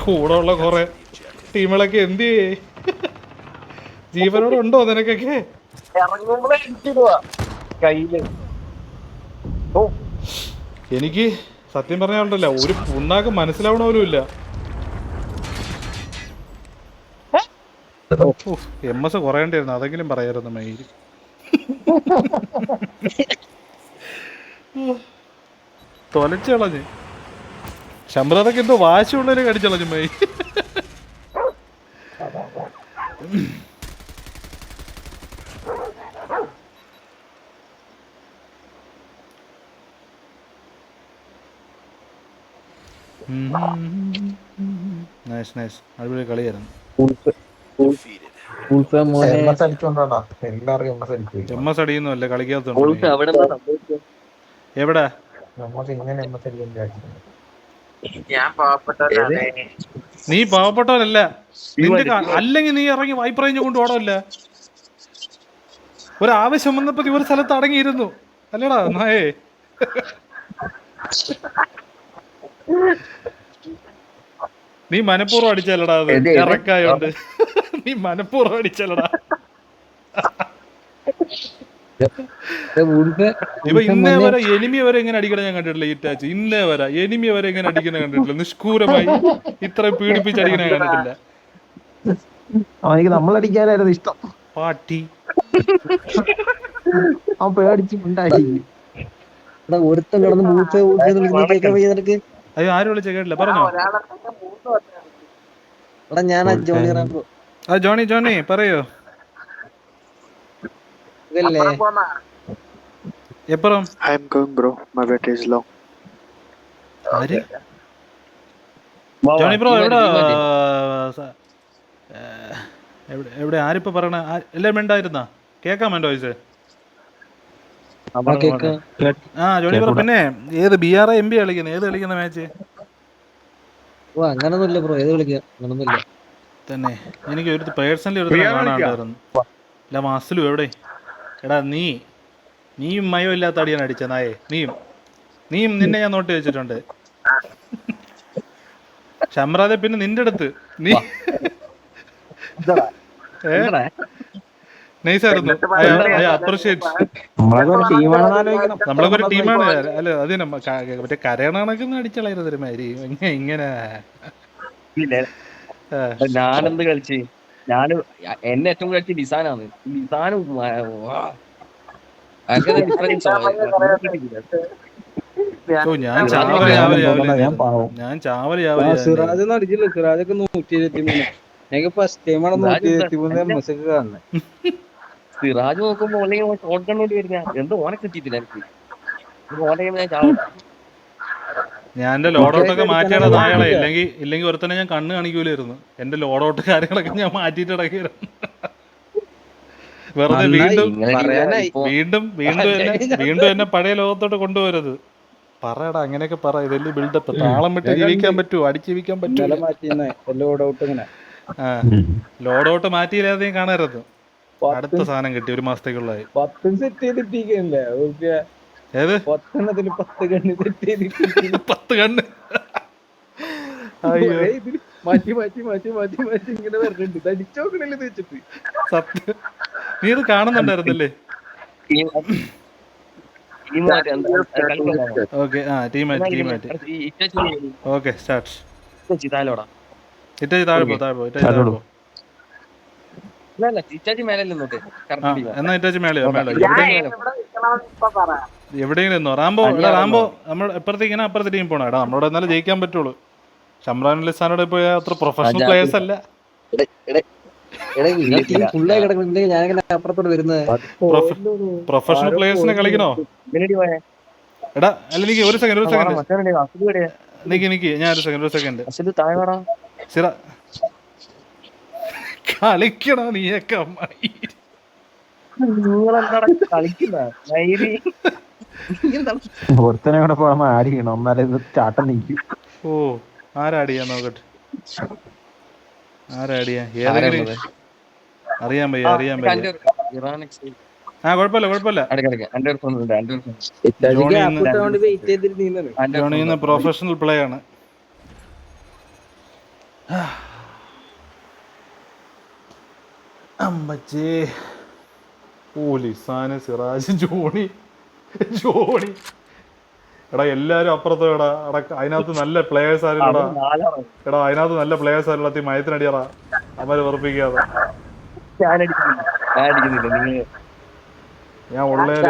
കൂടെ ഉള്ള കൊറേ ടീമുകളൊക്കെ എന്ത് ചെയ്യേ? ജീവനോടെ ഉണ്ടോ നിനക്കൊക്കെ? എനിക്ക് സത്യം പറഞ്ഞാലുണ്ടല്ലോ ഒരു പുണ്ണാക്ക് മനസ്സിലാവണ പോലും ഇല്ല. MS കുറയേണ്ടിയിരുന്നു, അതെങ്കിലും പറയായിരുന്നു മയില്. തൊലച്ചളഞ്ഞ് ശമ്പളതൊക്കെ എന്തോ വാശിയുള്ളവരെ കടിച്ചളഞ്ഞു മയി. നൈസ് നൈസ്, അടിപൊളി കളിയായിരുന്നു. മോനെ MS അടിച്ചോണ്ടാ എല്ലാരും MS അടിച്ചു. MS അടിയൊന്നും അല്ല, കളിക്കാത്തുണ്ട്. അവിടെ എന്താ സംഭവിച്ചത്? എവിടെ നമുക്ക് ഇങ്ങനെ MS അടിക്കാൻ വിചാരിച്ചിട്ടുണ്ട്. ഞാൻ പാവപ്പെട്ടവരാണ്. നീ പാവപ്പെട്ടവനല്ല, നിന്റെ അല്ലെങ്കിൽ നീ ഇറങ്ങി വൈപ്പ് റേഞ്ച് കൊണ്ട് ഓടല്ല. ഒരാവശ്യം വന്നപ്പോ നീ ഒരു സ്ഥലത്ത് അടങ്ങിയിരുന്നു അല്ലടാ നായേ. നീ മനഃപൂർവ്വം അടിച്ചല്ലടാ അത്, ഇറക്കായോണ്ട്. നീ മനഃപൂർവ്വം അടിച്ചല്ലടാ. ഇപ്പൊ ഇന്നേ വരെ എനിമി വരെ എങ്ങനെ അടിക്കണ ഞാൻ കണ്ടിട്ടില്ല. ഈറ്റാച്ച് ഇന്നേ വരെ എനിമി വരെ എങ്ങനെ അടിക്കണ കണ്ടിട്ടില്ല. നിഷ്കൂരമായി ഇത്രയും പീഡിപ്പിച്ച് അടിക്കണ ഞാൻ കണ്ടിട്ടില്ല. അവനിക്ക് നമ്മളടിക്കാനായിരുന്നു ഇഷ്ടം. പാട്ടി അവൻ പേടിച്ച് ഉണ്ടായിരിക്കും. ഒരുത്തം കിടന്ന് നിനക്ക്. അയ്യോ ആരും വിളിച്ച കേട്ടില്ല, പറഞ്ഞോ. ഒരാളെ തന്നെ 3 വട്ടം ഞാനാ ജോണി റാംബോ. ജോണി പറയോ. പോന്നാ. എപ്പുറം I am going, bro. My battery is low. ആര്? ജോണി ബ്രോ എവിടെ? എവിടെ ആരിപ്പോ പറയണ? എല്ലാരും ഉണ്ടായിരുന്നാ? കേക്കാൻ വേണ്ട വോയിസ്? ജോണി ബ്രോ പിന്നെ ഏത് BR MB കളിക്കുന്ന? ഏത് കളിക്കുന്ന മാച്ച്? അങ്ങനൊന്നുമില്ല ബ്രോ, ഏത് കളിക്കുക അങ്ങനൊന്നുമില്ല തന്നെ. എനിക്ക് ഒരു പേഴ്സണലി ഒരു കാണാണ്ടായിരുന്നു. അല്ല മസിലും എവിടെ? എടാ നീയും മയോ ഇല്ലാത്ത അടിയാണ് അടിച്ച നായേ. നീയും നിന്നെ ഞാൻ നോട്ട് വെച്ചിട്ടുണ്ട്. ഷംറാദെ പിന്നെ നിന്റെ അടുത്ത് നീ നൈസായിരുന്നു. അപ്രീഷിയേറ്റ്. നമ്മളൊക്കെ ഒരു ടീമാണ്. അല്ല അത് മറ്റേ കരയണക്ക് അടിച്ചളായിരുന്നു ഒരുമാതിരി ഇങ്ങനെ. ഞാനെന്ത് കളിച്ച് എന്നെ ഏറ്റവും കളിച്ച് ഡിസാനാണ്. ഡിസാനും ഞാൻ ചാവല് സിറാജൊന്നും അടിച്ചില്ല. സിറാജൊക്കെ 123. എനിക്ക് ഫസ്റ്റ് ടൈമാണ് 123 MS കാണുന്നത്. സിറാജ് നോക്കുമ്പോ ഷോട്ട് ഗൺ വേണ്ടി വരുന്ന എന്തോ ഓനെ കിട്ടിയിട്ടില്ല എനിക്ക്. ഓനെ ഞാൻ ചാവും. ഞാൻ എന്റെ ലോഡൗട്ടൊക്കെ മാറ്റിയാണ് താഴെ. ഇല്ലെങ്കിൽ ഒരുത്തന്നെ ഞാൻ കണ്ണ് കാണിക്കൂലായിരുന്നു. എന്റെ ലോഡൗട്ട് കാര്യങ്ങളൊക്കെ ഞാൻ മാറ്റിയിട്ട് ഇടയ്ക്കായിരുന്നു. വെറുതെ വീണ്ടും എന്നെ പഴയ ലോകത്തോട്ട് കൊണ്ടുപോകരുത്. പറയടാ അങ്ങനെയൊക്കെ പറ. ഇതല്ലേ ബിൽഡപ്പ്. താളം വിട്ട് ജീവിക്കാൻ പറ്റുമോ? അടിച്ചിരിക്കാൻ പറ്റുമോ? ലോഡൗട്ട് മാറ്റിയില്ലാതെയും കാണരുത്. അടുത്ത സാധനം കിട്ടി 1 മാസത്തേക്കുള്ളതായി. 10 സെറ്റ് ചെയ്തിട്ടില്ലേ? ഏത് 10 കണ്ണ് സെറ്റ് ചെയ്തിട്ട് 10 കണ്ണ്? മാറ്റി ഇങ്ങനെ പറഞ്ഞിട്ടുണ്ട്. അടിച്ചോക്കണല്ലേ വെച്ചിട്ട് സത്യം. നീ ഇത് കാണുന്നുണ്ടായിരുന്നല്ലേ? ഓക്കെ ടീം മാറ്റി. Okay start. ഇറ്റാച്ചി താഴെ പോ. എന്നാ ഇറ്റാച്ചി മേളയോ? എവിടെയെങ്കിലും നിന്നോ. റാംബോ നമ്മൾ എപ്പുറത്തേക്ക് അപ്പുറത്തെ ടീം പോണോ? എടാ നമ്മളോട് എന്നാലും ജയിക്കാൻ പറ്റുള്ളൂ. ഷംറാൻ ലിസാനോട് പോയ അത്ര പ്രൊഫഷണൽ പ്ലേയേഴ്സ് അല്ല. പ്രൊഫഷണൽ പ്ലേയേഴ്സിനെ കളിക്കണോ? എടാ അല്ല എനിക്ക് ഒരു സെക്കൻഡ് നിക്ക് ഞാൻ ഒരു സെക്കൻഡ് കളിക്കണോ നീയൊക്കെ അമ്മായി? ഒരുത്തനെ കൂടെ പോകുമ്പോ ആഡ് ചെയ്യണം, എന്നാലേ ഇത് ചാട്ടം നീക്കും. ഓ ആരാടിയാ നോക്കട്ടെ. ആരാടിയാ? ഏതെങ്കിലും അറിയാൻ പയ്യ. കുഴപ്പമില്ല. ജോണിന്ന് പ്രൊഫഷണൽ പ്ലേ ആണ്. അമ്പച്ചേ ലിസാന്, സിറാജ്, ജോണി. എടാ എല്ലാരും അപ്പുറത്തും. എടാ അതിനകത്ത് നല്ല പ്ലേയേഴ്സ് ആയിരുന്നടാ. അതിനകത്ത് നല്ല പ്ലേയേഴ്സ് ആയിരുന്ന മയത്തിനടിയറാ അവര് ഉറപ്പിക്കാതെ. ഞാൻ ഉള്ളേല്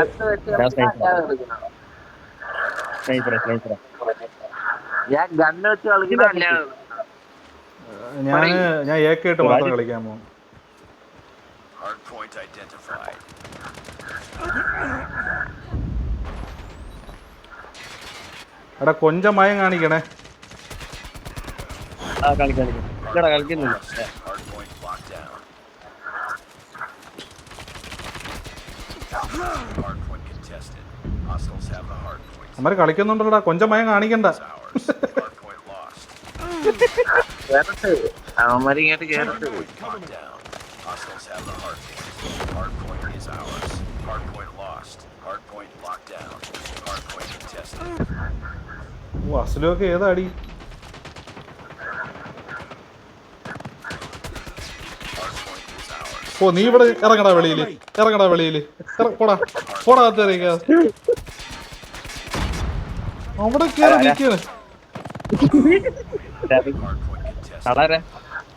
ഞാൻ ഏക്കായിട്ട് മാത്രം കളിക്കാൻ പോകും. എടാ കൊഞ്ചം മയം കാണിക്കണേ. കളിക്കുന്നില്ല. അവന്മാര് കളിക്കുന്നുണ്ടല്ലോടാ, കൊഞ്ചം ഭയം കാണിക്കണ്ട. കേറട്ട് അവന്മാരിങ്ങോട്ട് കേറട്ട്. ഓ അസലൊക്കെ ഏതാ അടി? ഓ നീ ഇവിടെ ഇറങ്ങടാ വെളിയില്, പോടാ അകത്തേക്ക്. അവിടെ കേറി നിൽക്കാണ്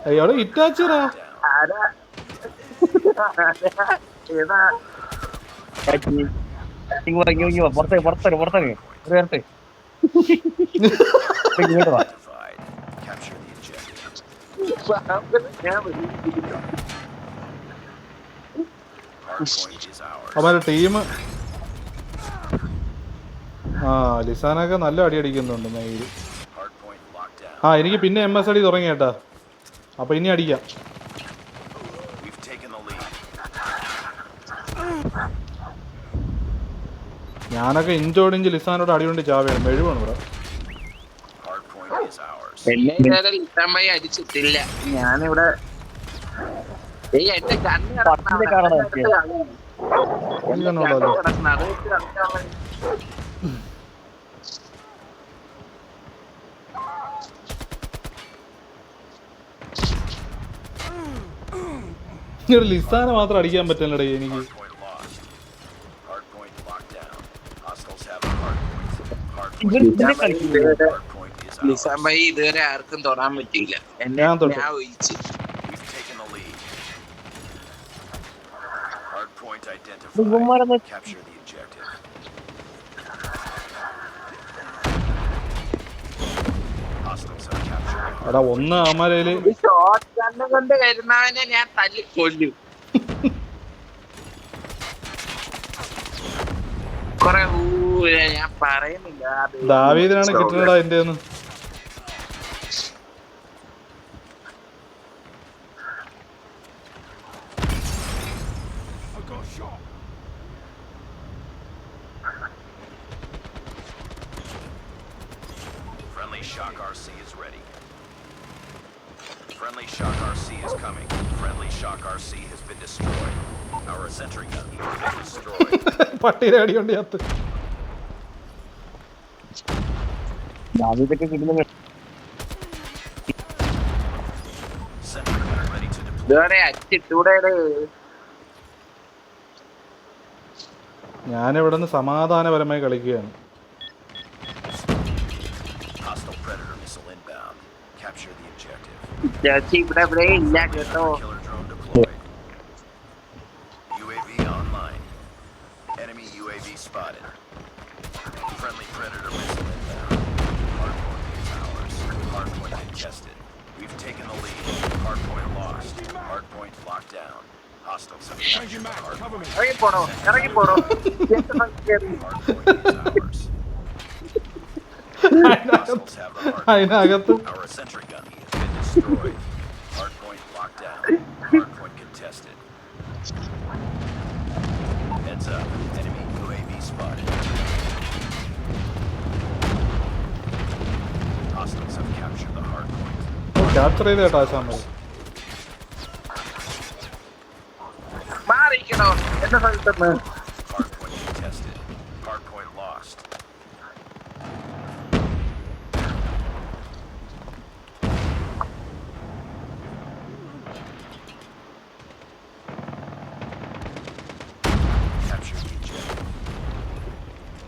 അയാള് ഇറ്റാച്ചറാ. ആരാ ഏതാ പുറത്തേക്ക് ഇങ്ങോട്ട് വാ. ഞാൻ വിളിച്ചിരിക്കുന്നു. അവന്മാരുടെ ടീം ലിസാനൊക്കെ നല്ല അടി അടിക്കുന്നുണ്ട് മെയില്. എനിക്ക് പിന്നെ MS അടി തുടങ്ങി കേട്ടാ. അപ്പൊ ഇനി അടിക്കാം. ഞാനൊക്കെ ഇഞ്ചോടിഞ്ച് ലിസാനോട് അടികൊണ്ട് ചാവേണം. മെഴുവാണ് ഇവിടെ. എന്നെ ഇതുവരെ ലിസാമ്പായി അടിച്ചിട്ടില്ല. ഞാനിവിടെ എന്റെ കണ്ണ് കിടക്കണം. അത് വെച്ച് കളിക്കാൻ ലിസാനെ മാത്രം അടിക്കാൻ പറ്റില്ലടേ എനിക്ക്. ലിസാമ്പായി ഇതുവരെ ആർക്കും തൊടാൻ പറ്റിയില്ല. എന്നെ ഞാൻ തൊട്ടു. ഞാൻ ഒഴിച്ച്. എടാ ഒന്ന് അമരയില് ഷോട്ട് ഗണ്ണ് കൊണ്ട് വരുന്നവനെ ഞാൻ തല്ലിക്കൊല്ലും. കൊറേ ഞാൻ പറയുന്നില്ല. ദാവീദിനാണ് കിട്ടണടാ എന്റെ ഒന്ന്. പട്ടിയുടെ അടി കൊണ്ട് ചത്ത്. ഇതുവരെ അച്ചിട്ടൂടെ ഞാനിവിടെ നിന്ന് സമാധാനപരമായി കളിക്കുകയാണ്. ചേച്ചി ഇവിടെ ഇവിടെ ഇല്ല കേട്ടോ. ഇറങ്ങിപ്പോടോ ഇറങ്ങിപ്പോടോ. അതിനകത്ത് ക്യാപ്ചർ ചെയ്ത് കേട്ടോ ആശാൻ മതി. മാറിക്കണോ എന്റെ സ്ഥലത്തുനിന്ന്.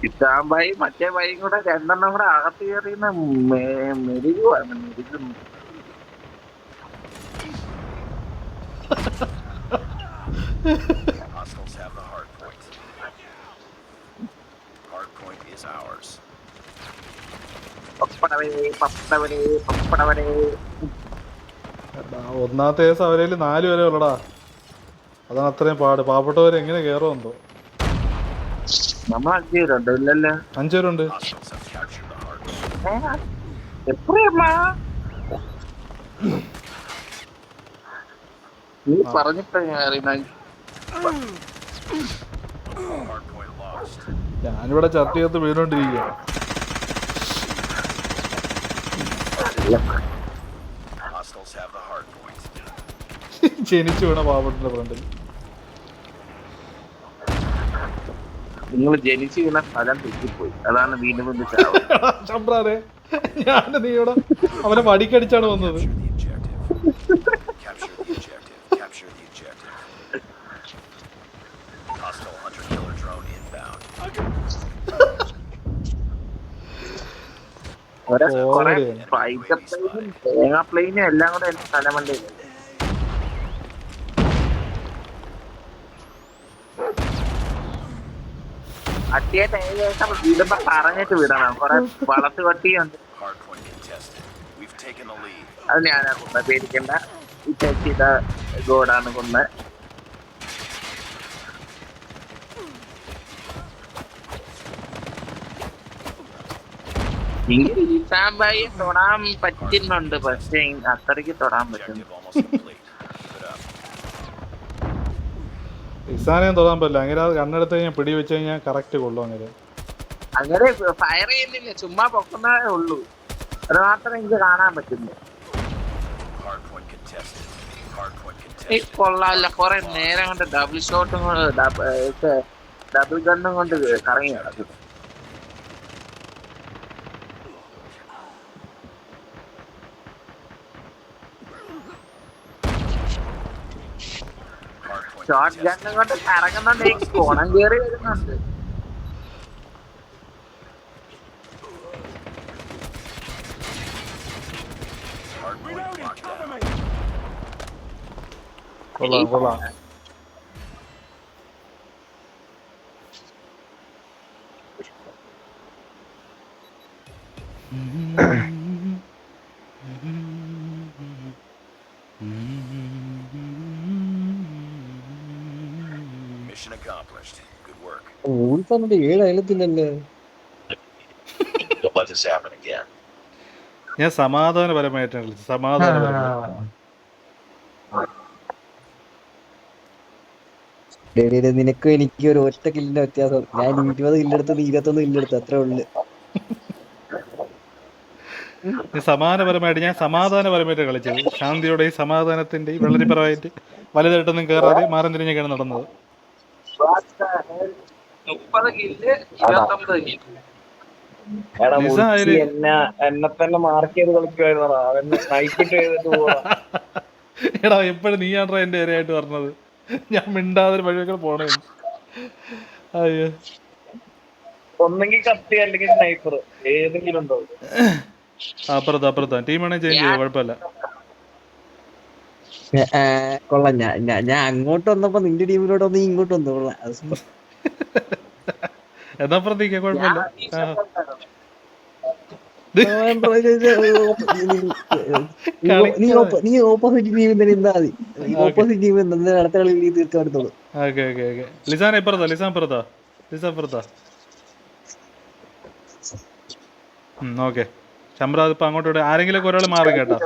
ഇതാമ്പായി മറ്റേ വൈയും കൂടെ രണ്ടെണ്ണം കൂടെ അകത്ത് കയറിയുന്ന മെരുകുവാണ് മെരുകുന്നു. ഒന്നാമത്തെ ദിവസം അവരേല് 4 വരെ ഉള്ളടാ. അതാണ് അത്രയും പാട്. പാവപ്പെട്ടവര് എങ്ങനെ കയറുമെന്തോ. നമ്മൾ 5 പേരുണ്ട് ഇല്ലല്ലോ. 5 പേരുണ്ട്. നീ പറഞ്ഞിട്ട് ഞാനിവിടെ ചർച്ച ചെയ്ത് വീണോണ്ടിരിക്കുക. ജനിച്ചു വീണ പാവത്തിന്റെ ഫ്രണ്ടിൽ. നിങ്ങൾ ജനിച്ചു വീണ സ്ഥലം തെറ്റിപ്പോയി, അതാണ് വീണ്ടും വീണ്ടും ചമ്പ്രാനെ, ഞാൻ നീയുടെ അവനെ വടിക്കടിച്ചാണ് വന്നത്. തേങ്ങാ പ്ലെയിനും എല്ലാം കൂടെ എന്റെ സ്ഥലമല്ലേ. അട്ടിയായിട്ട് ഏകദേശം വീടുമ്പോ പറഞ്ഞിട്ട് വിടണം. കൊറേ വളർത്ത് പട്ടിയുണ്ട്, അത് ഞാനാ കൊന്ന, പേടിക്കണ്ട. ഈ തെറ്റിത ഗോഡാണ് കൊന്ന. ഈസാമ്പായി തൊടാൻ പറ്റുന്നുണ്ട്, പക്ഷെ അത്രയ്ക്ക് തൊടാൻ പറ്റുന്നു. ഇസാനെയും തൊടാൻ പറ്റില്ല. അങ്ങനെ അത് കണ്ണെടുത്ത് കഴിഞ്ഞാൽ പിടി വെച്ച് കഴിഞ്ഞാൽ കറക്റ്റ് കൊള്ളും. അങ്ങനെ ഫയർ ചെയ്യുന്നില്ല, ചുമ്മാ പൊക്കുന്നതേ ഉള്ളൂ. അത് മാത്രമേ എനിക്ക് കാണാൻ പറ്റുന്നു. കൊള്ളാല്ല, കൊറേ നേരം കൊണ്ട് ഡബിൾ ഷോട്ടും കൊണ്ട് ഡബിൾ ഗണ്ണും കൊണ്ട് കറങ്ങി കിടക്കും. ഷോട്ട് ഗണ്ണും കൊണ്ട് കറങ്ങുന്നുണ്ട്, കോണം കയറി വരുന്നുണ്ട്. കൊള്ളാം കൊള്ളാം. ഊൾഫാനുണ്ട് 7 അയലത്തില്ലല്ലേ. ഞാൻ സമാധാനപരമായിട്ടാണ് കളിച്ചത്. സമാധാനപരമായി. നിനക്കും എനിക്ക് ഒരു ഒറ്റ കില്ലിന്റെ വ്യത്യാസം. ഞാൻ 20 കില്ലെടുത്ത് 21 കില്ലെടുത്ത്, അത്രേ ഉള്ളു. ഞാൻ സമാധാനപരമായിട്ട് കളിച്ചത്. ശാന്തിയുടെയും സമാധാനത്തിന്റെയും വളരെ പരമായിട്ട് വലുതായിട്ടൊന്നും കയറാതെ മാറി തിരിഞ്ഞൊക്കെയാണ് നടന്നത്. 30 കില്ല് 29 കില്ല്. എന്നെ തന്നെ മാർക്ക് ചെയ്ത് കളിക്കുമായിരുന്നു. എടാ എപ്പോഴും നീയാണ്ട്രാ എന്റെ ഏരയായിട്ട് പറഞ്ഞത്. ഞാൻ മിണ്ടാതൊരു വഴിയൊക്കെ പോണേ. അയ്യോ, ഒന്നെങ്കിൽ കത്തി അല്ലെങ്കിൽ സ്നൈപ്പർ, ഏതെങ്കിലും ഉണ്ടോ? അപ്പുറത്താ ടീം വേണമെങ്കിൽ ചേഞ്ച് ചെയ്യാം, കുഴപ്പമില്ല. കൊള്ളാം. ഞാൻ അങ്ങോട്ട് വന്നപ്പോ നിന്റെ ടീമിലോട്ട് വന്ന് ഇങ്ങോട്ട് വന്നു. കൊള്ളാം. എന്നാ അപ്പുറത്തേക്ക് കുഴപ്പമില്ല. നീ ഓപ്പോസിറ്റ് ടീമിൽ തന്നെ இருந்தா മതി. ഓപ്പോസിറ്റ് ടീമിൽ അടുത്ത കളിയിൽ തീർക്കാൻ പറ്റത്തുള്ളൂ. ലിസാൻ ഇപ്പുറത്താ. ഓക്കെ, ശമ്പ്രാദ് ഇപ്പൊ അങ്ങോട്ട് ആരെങ്കിലും ഒരാൾ മാറി കേട്ടോ.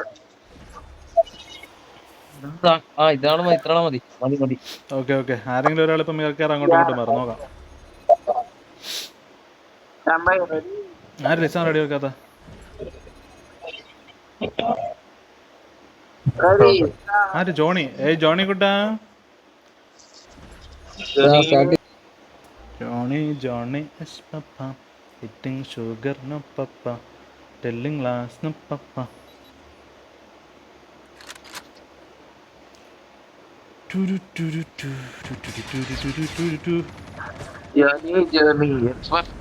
ഇതാണ് മതി. ഓക്കെ, ആരെങ്കിലും ഒരാൾ ഇപ്പൊ മേൽക്കാർ അങ്ങോട്ടും മാറി നോക്കാം. ആര് ലിസാൻ റെഡി വെക്കാത്ത? ആര്? Johnny. Johnny Kutta. Johnny is papa, eating sugar no papa, telling lies no papa.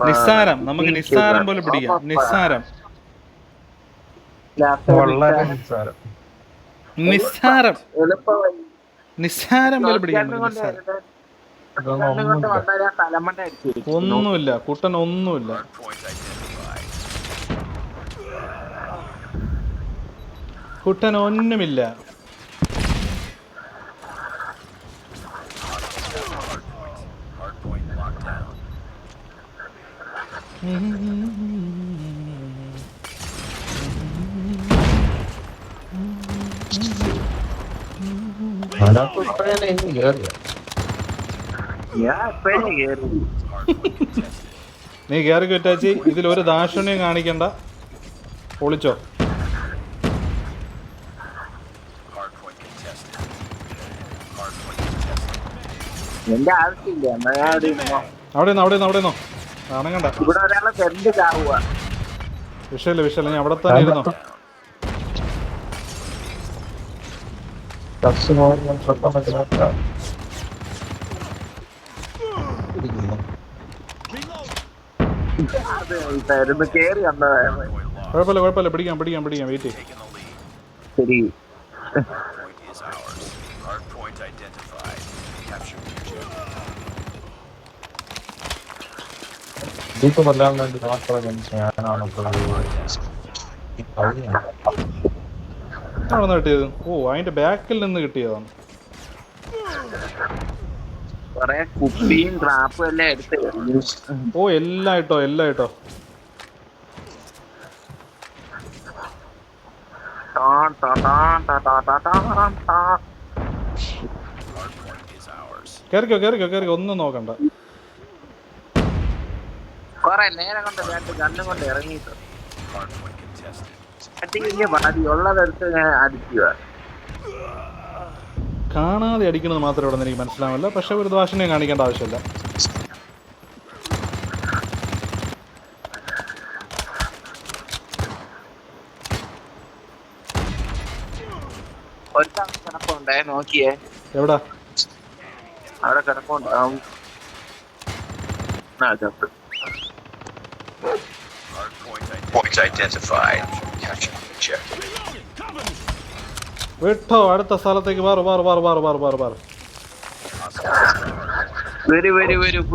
നിസ്സാരം, നമുക്ക് നിസ്സാരം പോലെ പിടിക്കാം. നിസ്സാരം പോലെ പിടിക്കാം. ഒന്നുമില്ല കുട്ടൻ, ഒന്നുമില്ല. കുട്ടൻ ഒന്നുമില്ല. അതിനകത്ത് ഇപ്പഴല്ലേ ഇന്ന് കേറിയ ഞാൻ എപ്പോഴും കേറി. നീ കയറി കുറ്റാച്ചി, ഇതിലൊരു ദാക്ഷിണ്യം കാണിക്കണ്ട, പൊളിച്ചോ. എന്റെ ആവശ്യമില്ല. എന്നാ ഞാൻ അവിടെ നിന്നോ കാണങ്ങണ്ട. ഇവിടെ ഒരാളെ ഫ്രണ്ട് ചാവുക. വിഷയമില്ല, നീ അവിടെ തന്നെ ഇരുന്നോ. ചർച്ച പോകാൻ ഞാൻ ശ്രദ്ധ മനസ്സിലാക്കുക ഇതായിരുന്നു കേറി വന്നതായിരുന്നു. കുഴപ്പമില്ല, പിടിക്കാം, വെയിറ്റ് ചെയ്യും. ശരി, ഇതിപ്പോ കൊല്ലാൻ വേണ്ടി മാത്രം ഞാനാണ് അവിടെ നിന്ന് കിട്ടിയത്? ഓ, അതിന്റെ ബാക്കിൽ നിന്ന് കിട്ടിയതാണ്. കൊറേ കുപ്പിയും ട്രാപ്പും എല്ലാം എടുത്ത് കഴിഞ്ഞു. ഓ, എല്ലാം ഇട്ടോ. കേറിക്കോ, ഒന്നും നോക്കണ്ട. കൊറേ നേരം കൊണ്ട് രണ്ട് കണ്ണും കൊണ്ട് ഇറങ്ങിയിട്ട് മതി. ഉള്ളതെടുത്ത് ഞാൻ അടിക്കുക. കാണാതെ അടിക്കുന്നത് മാത്രമേ ഇവിടെ നിന്ന് എനിക്ക് മനസ്സിലാവില്ല. പക്ഷെ ഒരു ദാക്ഷിണ്യം കാണിക്കേണ്ട ആവശ്യമില്ല. ഒരു കിടപ്പുണ്ടേ, നോക്കിയേ. എവിടാ? അവിടെ കിടപ്പുണ്ടാവും. വിട്ടോ, അടുത്ത സ്ഥലത്തേക്ക് മാറ്.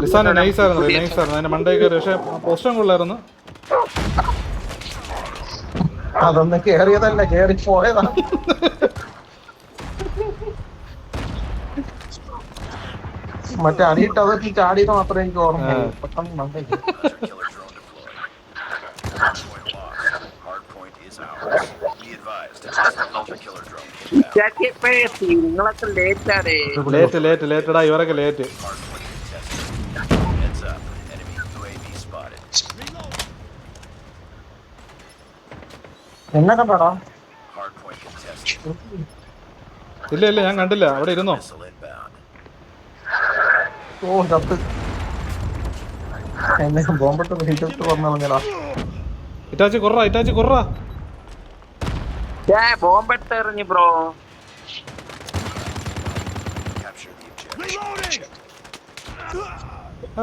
ലിസാനെ നൈസായിരുന്നു. അതിന്റെ മണ്ടേ കയറി. പക്ഷെ പോസ്റ്റം കൊള്ളായിരുന്നു. അതൊന്നും കേറിയതല്ല, കേറി പോയതാണ്. മറ്റേ അടിയിട്ട് അതൊക്കെ ചാടിയത് മാത്രമേ എനിക്ക് ഓർമ്മ. പെട്ടെന്ന് മണ്ടേക്ക് നിങ്ങളൊക്കെ ലേറ്റാടേ. ലേറ്റഡാ, ഇവരൊക്കെ ലേറ്റ്. എന്നെ കണ്ടോടാ? ഇല്ല, ഞാൻ കണ്ടില്ല. അവിടെ ഇരുന്നോ? ഓ, ചത്ത്. എന്നെ ബോംബിട്ട് ഹിറ്റ് പറഞ്ഞാ ഇറ്റാച്ചി കൊറ. ബോംബെട്ട് എറിഞ്ഞു ബ്രോ.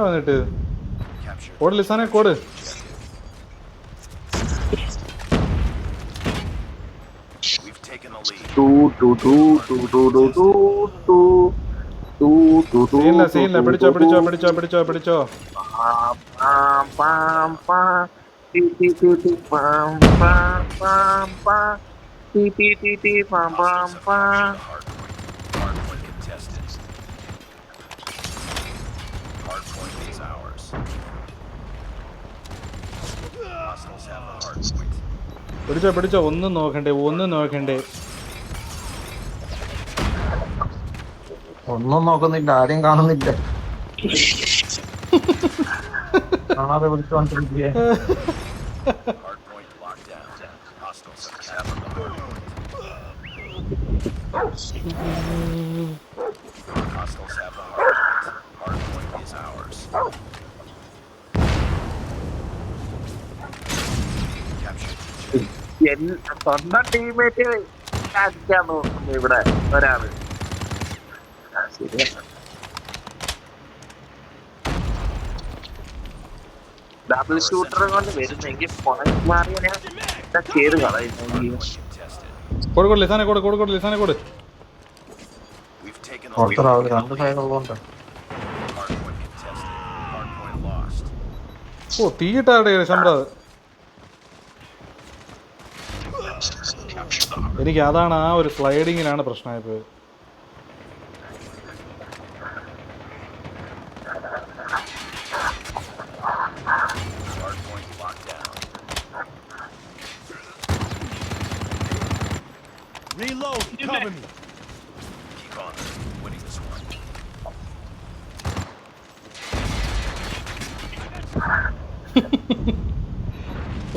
വന്നിട്ട് കോട് ലിസാനെ, കോട്. സീനില്ല. പിടിച്ചോ. പിടിച്ചോ. ഒന്നും നോക്കണ്ടേ. ഒന്നും നോക്കുന്നില്ല, ആരെയും കാണുന്നില്ല. കാണാതെ വിളിച്ചോണ്ടിരിക്കുകയെ. സ്വന്തം ടീമേറ്റ് അടിക്കാൻ നോക്കുന്നു ഇവിടെ ഒരാള്. ഡബിൾ ഷൂട്ടർ കൊണ്ട് വരുന്നെങ്കിൽ മാറിയ കേറി കളയുന്നെങ്കിൽ കൊടു ലിസാനെ കൊടു. പുറത്തൊരാള് രണ്ട് സൈഡുള്ളതുകൊണ്ട് ഓ, തീയിട്ടാടെ ശമ്പത്. എനിക്ക് അതാണ്, ആ ഒരു സ്ലൈഡിങ്ങിലാണ് പ്രശ്നമായിപ്പോയത്.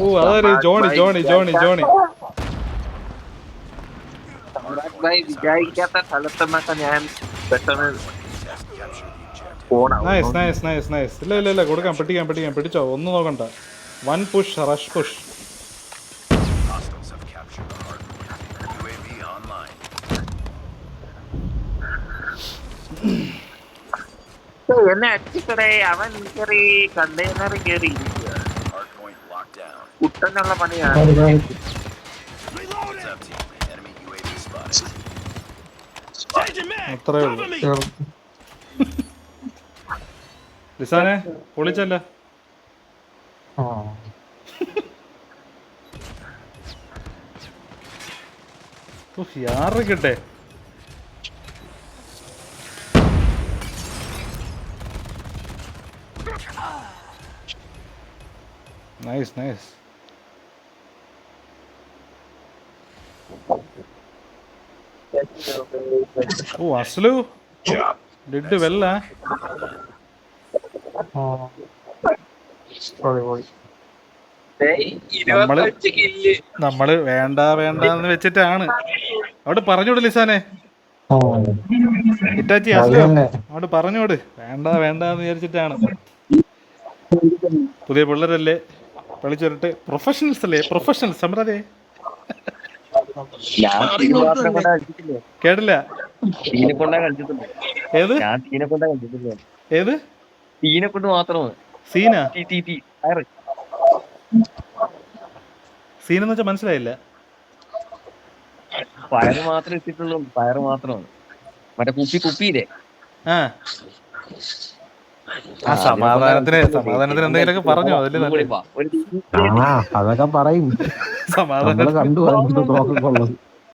ഓ അതായത് ജോണി സമ്രാട്ട് വിചാരിക്കാത്ത സ്ഥലത്തുനിന്നൊക്കെ ഞാൻ പെട്ടെന്ന് പോണം. നൈസ്. ഇല്ല കൊടുക്കാം, പിടിച്ചോ, ഒന്നും നോക്കണ്ട. One push, rush push. എന്നെ അടിച്ചിട്ടേ അവൻ കയറി കണ്ടെയ്നർ കയറി കുട്ടനുള്ള പണിയാണ്. അത്രേ ഉള്ളൂ. ലിസാനെ പൊളിച്ചല്ല. യാറ് കിട്ടെ. നൈസ്. ഓ അസ്ലു ഡിഡ് വെല്ല. നമ്മള് വേണ്ടെന്ന് വെച്ചിട്ടാണ്. അവിടെ പറഞ്ഞോട് ലിസാനെ, ഇറ്റാച്ചി അസ്ലു അവിടെ പറഞ്ഞോട്, വേണ്ടെന്ന് വിചാരിച്ചിട്ടാണ്. പുതിയ പിള്ളേരല്ലേ, കളിച്ചൊരട്ടെ. പ്രൊഫഷണൽസ് അല്ലേ, സമ്രാജേ. കേട്ടില്ല. ഏത് തീനെ കൊണ്ട് മാത്രമാണ്. സീനെന്ന് വെച്ചാൽ മനസ്സിലായില്ല. പയറ് മാത്രമേ ഇട്ടിട്ടുള്ളൂ, പയറ് മാത്രമാണ്. മറ്റേ കുപ്പിയില്ലേ. സമാധാനത്തിന് എന്തെങ്കിലുമൊക്കെ പറഞ്ഞോ, അതല്ലേ അതൊക്കെ പറയും. സമാധാനം കണ്ടു